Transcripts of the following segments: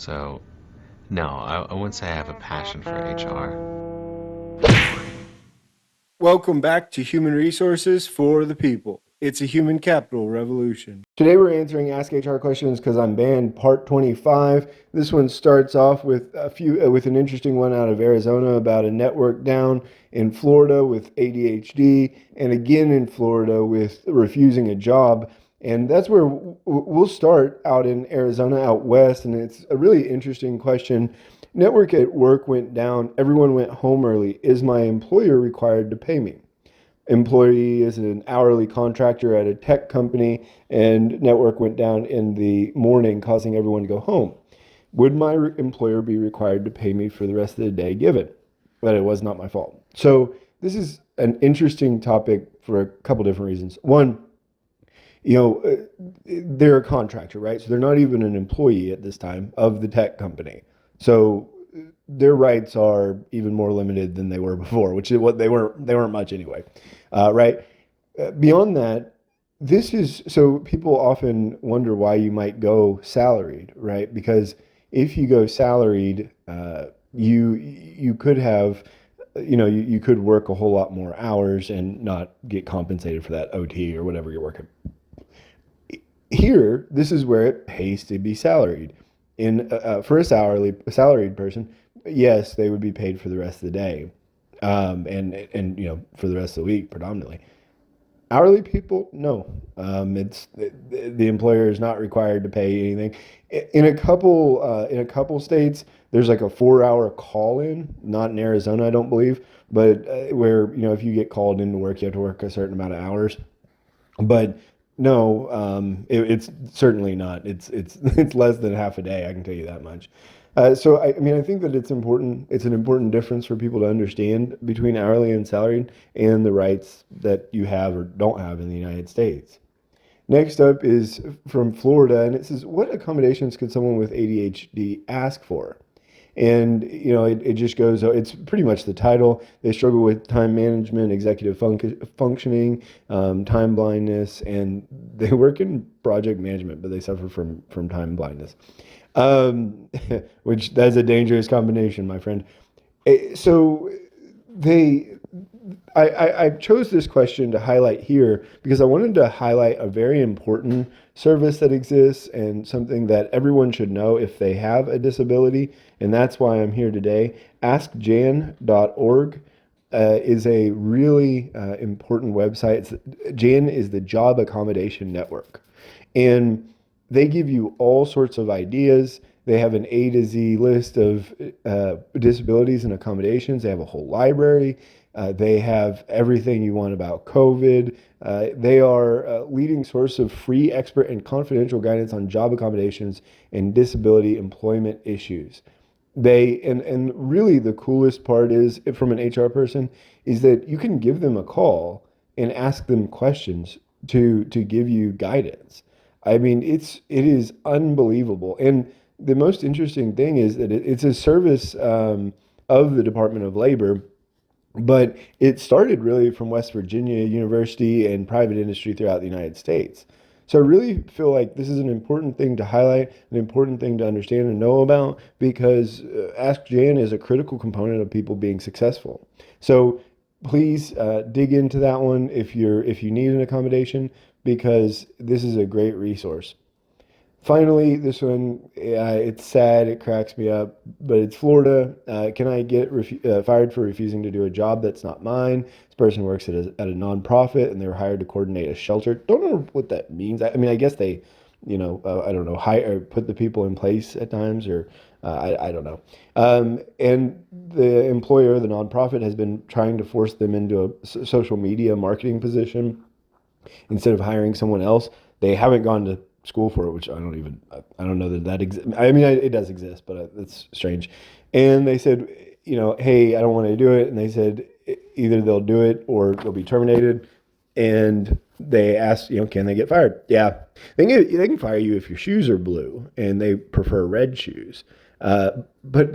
So, no, I wouldn't say I have a passion for HR. Welcome back to Human Resources for the People. It's a human capital revolution. Today we're answering Ask HR questions because I'm banned part 25. This one starts off with with an interesting one out of Arizona about a network down in Florida with ADHD, and again in Florida with refusing a job. And that's where we'll start out in Arizona, out west. And it's a really interesting question. Network at work went down. Everyone went home early. Is my employer required to pay me? Employee is an hourly contractor at a tech company, and network went down in the morning, causing everyone to go home. Would my employer be required to pay me for the rest of the day given? But it was not my fault. So this is an interesting topic for a couple different reasons. One, they're a contractor, right? So they're not even an employee at this time of the tech company. So their rights are even more limited than they were before, which is what they weren't much anyway, right? Beyond that, this is so people often wonder why you might go salaried, right? Because if you go salaried, you could have, you could work a whole lot more hours and not get compensated for that OT or whatever you're working. Here, this is where it pays to be salaried. For a salaried person, yes, they would be paid for the rest of the day, and for the rest of the week predominantly. Hourly people, no. It's the employer is not required to pay anything. In a couple states, there's like a 4 hour call in. Not in Arizona, I don't believe, but where if you get called into work, you have to work a certain amount of hours. But no, it's certainly not. It's less than half a day. I can tell you that much. So I mean, I think that it's important. It's an important difference for people to understand between hourly and salaried and the rights that you have or don't have in the United States. Next up is from Florida, and it says, "What accommodations could someone with ADHD ask for?" And it just goes. It's pretty much the title. They struggle with time management, executive functioning, time blindness, and they work in project management, but they suffer from time blindness, which that's a dangerous combination, my friend. So they I chose this question to highlight here because I wanted to highlight a very important service that exists and something that everyone should know if they have a disability. And that's why I'm here today. AskJan.org is a really important website. Jan is the Job Accommodation Network. And they give you all sorts of ideas. They have an A to Z list of disabilities and accommodations. They have a whole library. They have everything you want about COVID. They are a leading source of free, expert, and confidential guidance on job accommodations and disability employment issues. And really the coolest part is, from an HR person, is that you can give them a call and ask them questions to give you guidance. I mean, it is unbelievable. And the most interesting thing is that it's a service of the Department of Labor, but it started really from West Virginia University and private industry throughout the United States. So I really feel like this is an important thing to highlight, an important thing to understand and know about, because Ask Jan is a critical component of people being successful. So please dig into that one if you need an accommodation, because this is a great resource. Finally, this one, it's sad, it cracks me up, but it's Florida. Can I get fired for refusing to do a job that's not mine? This person works at a nonprofit and they were hired to coordinate a shelter. Don't know what that means. I mean, I guess they, I don't know, hire or put the people in place at times, or I don't know. And the employer, the nonprofit, has been trying to force them into a social media marketing position instead of hiring someone else. They haven't gone to school for it, which I don't know that exists. I mean, it does exist, but it's strange. And they said, hey, I don't want to do it. And they said either they'll do it or they'll be terminated. And they asked, can they get fired? Yeah, they can fire you if your shoes are blue and they prefer red shoes. But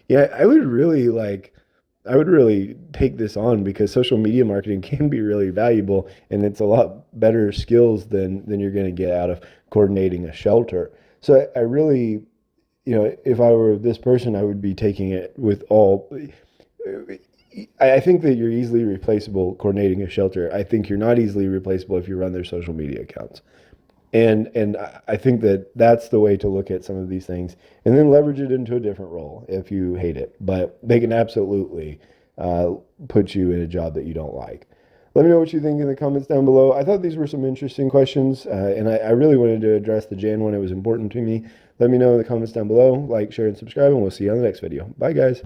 yeah, I would really take this on because social media marketing can be really valuable, and it's a lot better skills than you're going to get out of coordinating a shelter. So I really if I were this person, I would be taking it with all. I think that you're easily replaceable coordinating a shelter. I think you're not easily replaceable if you run their social media accounts. And I think that that's the way to look at some of these things, and then leverage it into a different role if you hate it. But they can absolutely uh, put you in a job that you don't like. Let me know what you think in the comments down below. I thought these were some interesting questions, and I really wanted to address the Jan one. It was important to me. Let me know in the comments down below. Like, share, and subscribe, and we'll see you on the next video. Bye, guys.